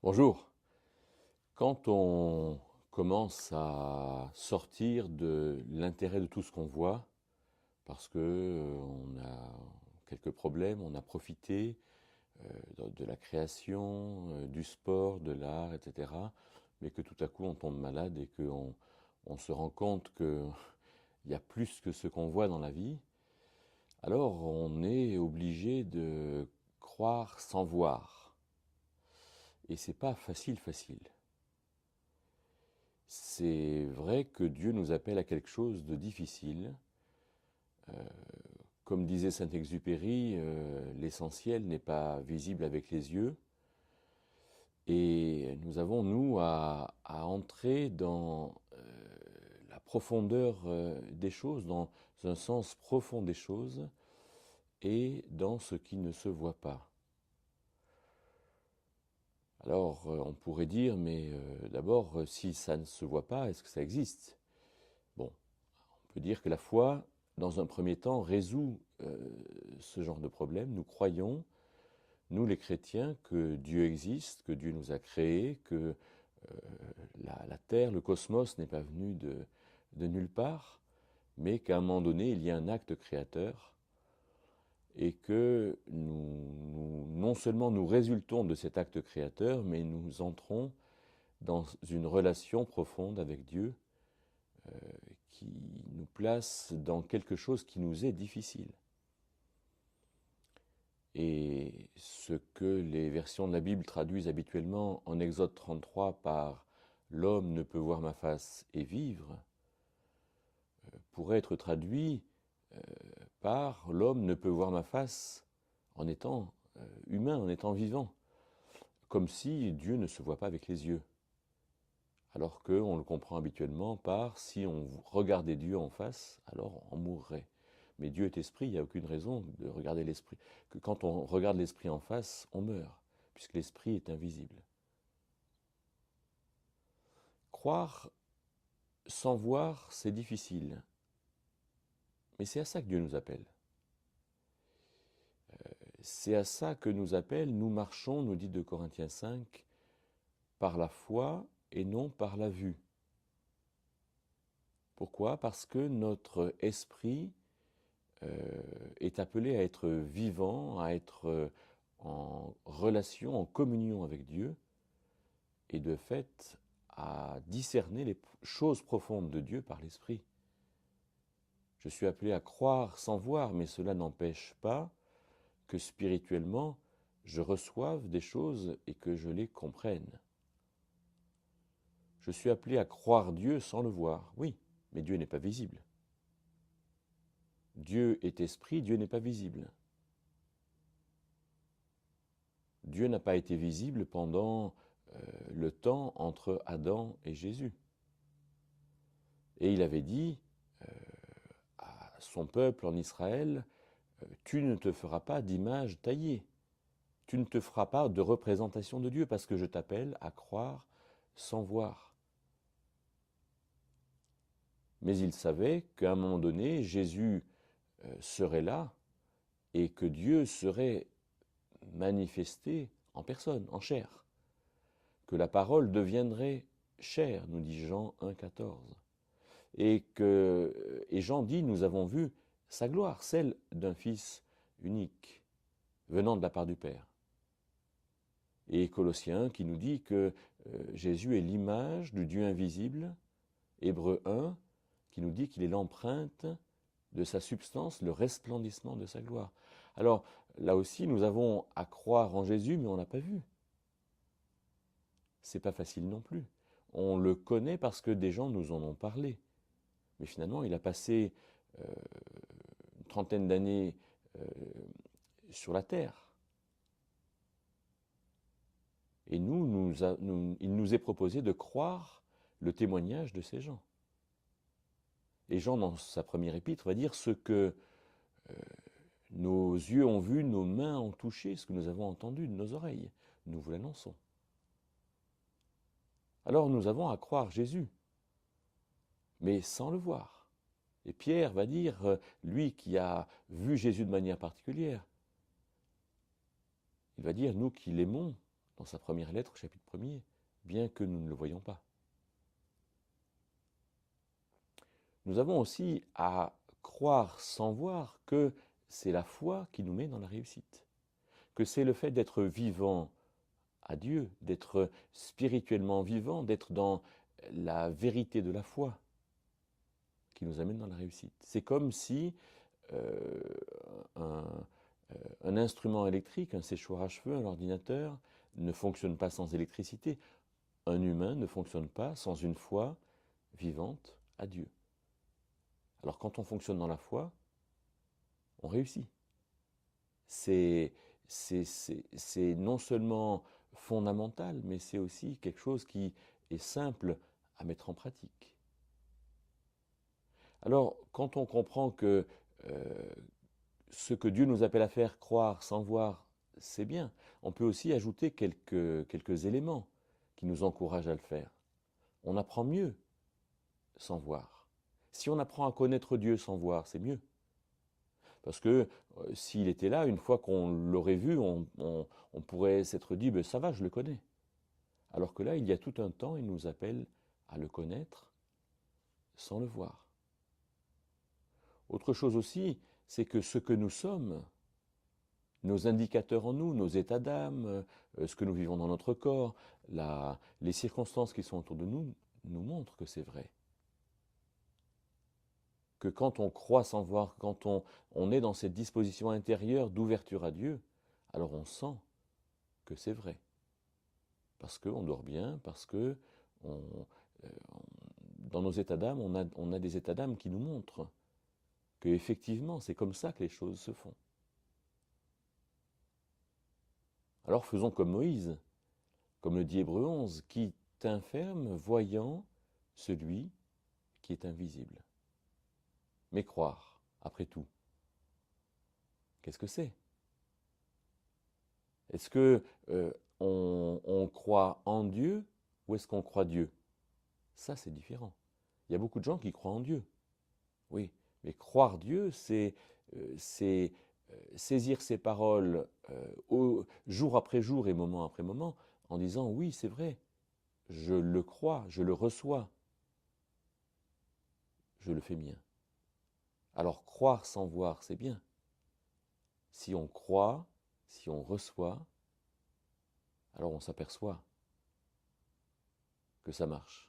Bonjour. Quand on commence à sortir de l'intérêt de tout ce qu'on voit, parce que on a quelques problèmes, on a profité de la création, du sport, de l'art, etc., mais que tout à coup on tombe malade et qu'on se rend compte qu'il y a plus que ce qu'on voit dans la vie, alors on est obligé de croire sans voir. Et c'est pas facile. C'est vrai que Dieu nous appelle à quelque chose de difficile. Comme disait Saint-Exupéry, l'essentiel n'est pas visible avec les yeux. Et nous avons, nous, à entrer dans la profondeur des choses, dans un sens profond des choses, et dans ce qui ne se voit pas. Alors, on pourrait dire, mais d'abord, si ça ne se voit pas, est-ce que ça existe? Bon, on peut dire que la foi, dans un premier temps, résout ce genre de problème. Nous croyons, nous les chrétiens, que Dieu existe, que Dieu nous a créés, que la Terre, le cosmos n'est pas venu de nulle part, mais qu'à un moment donné, il y a un acte créateur et que non seulement nous résultons de cet acte créateur, mais nous entrons dans une relation profonde avec Dieu qui nous place dans quelque chose qui nous est difficile. Et ce que les versions de la Bible traduisent habituellement en Exode 33 par « l'homme ne peut voir ma face et vivre » pourrait être traduit par « l'homme ne peut voir ma face en étant humain, en étant vivant », comme si Dieu ne se voit pas avec les yeux. Alors qu'on le comprend habituellement par « si on regardait Dieu en face, alors on mourrait ». Mais Dieu est esprit, il n'y a aucune raison de regarder l'esprit. Que quand on regarde l'esprit en face, on meurt, puisque l'esprit est invisible. Croire sans voir, c'est difficile. Mais c'est à ça que Dieu nous appelle. C'est à ça que nous appelle, nous marchons, nous dit 2 Corinthiens 5, par la foi et non par la vue. Pourquoi? Parce que notre esprit est appelé à être vivant, à être en relation, en communion avec Dieu, et de fait à discerner les choses profondes de Dieu par l'esprit. Je suis appelé à croire sans voir, mais cela n'empêche pas que spirituellement, je reçoive des choses et que je les comprenne. Je suis appelé à croire Dieu sans le voir, oui, mais Dieu n'est pas visible. Dieu est esprit, Dieu n'est pas visible. Dieu n'a pas été visible pendant le temps entre Adam et Jésus. Et il avait dit à son peuple en Israël, tu ne te feras pas d'image taillée, tu ne te feras pas de représentation de Dieu, parce que je t'appelle à croire sans voir. Mais il savait qu'à un moment donné, Jésus serait là et que Dieu serait manifesté en personne, en chair. Que la parole deviendrait chair, nous dit Jean 1,14. Et Jean dit, nous avons vu sa gloire, celle d'un Fils unique, venant de la part du Père. Et Colossiens qui nous dit que Jésus est l'image du Dieu invisible, Hébreux 1, qui nous dit qu'il est l'empreinte de sa substance, le resplendissement de sa gloire. Alors, là aussi, nous avons à croire en Jésus, mais on ne l'a pas vu. C'est pas facile non plus. On le connaît parce que des gens nous en ont parlé. Mais finalement, il a passé une trentaine d'années sur la terre. Et il nous est proposé de croire le témoignage de ces gens. Et Jean, dans sa première épître, va dire ce que nos yeux ont vu, nos mains ont touché, ce que nous avons entendu de nos oreilles. Nous vous l'annonçons. Alors nous avons à croire Jésus, mais sans le voir. Et Pierre va dire, lui qui a vu Jésus de manière particulière, il va dire, nous qui l'aimons, dans sa première lettre, chapitre 1er, bien que nous ne le voyions pas. Nous avons aussi à croire sans voir que c'est la foi qui nous met dans la réussite, que c'est le fait d'être vivant à Dieu, d'être spirituellement vivant, d'être dans la vérité de la foi qui nous amène dans la réussite. C'est comme si euh, un, un instrument électrique, un séchoir à cheveux, un ordinateur, ne fonctionne pas sans électricité. Un humain ne fonctionne pas sans une foi vivante à Dieu. Alors quand on fonctionne dans la foi, on réussit. C'est non seulement fondamental, mais c'est aussi quelque chose qui est simple à mettre en pratique. Alors, quand on comprend que ce que Dieu nous appelle à faire, croire sans voir, c'est bien, on peut aussi ajouter quelques éléments qui nous encouragent à le faire. On apprend mieux sans voir. Si on apprend à connaître Dieu sans voir, c'est mieux. Parce que s'il était là, une fois qu'on l'aurait vu, on pourrait s'être dit, ben, ça va, je le connais. Alors que là, il y a tout un temps, il nous appelle à le connaître sans le voir. Autre chose aussi, c'est que ce que nous sommes, nos indicateurs en nous, nos états d'âme, ce que nous vivons dans notre corps, les circonstances qui sont autour de nous, nous montrent que c'est vrai. Que quand on croit sans voir, quand on est dans cette disposition intérieure d'ouverture à Dieu, alors on sent que c'est vrai. Parce qu'on dort bien, parce que dans nos états d'âme, on a des états d'âme qui nous montrent qu'effectivement, c'est comme ça que les choses se font. Alors faisons comme Moïse, comme le dit Hébreux 11, qui t'inferme voyant celui qui est invisible. Mais croire, après tout, qu'est-ce que c'est? Est-ce que on croit en Dieu ou est-ce qu'on croit Dieu? Ça, c'est différent. Il y a beaucoup de gens qui croient en Dieu. Oui, mais croire Dieu, c'est saisir ses paroles jour après jour et moment après moment en disant oui, c'est vrai, je le crois, je le reçois, je le fais mien. Alors croire sans voir, c'est bien. Si on croit, si on reçoit, alors on s'aperçoit que ça marche.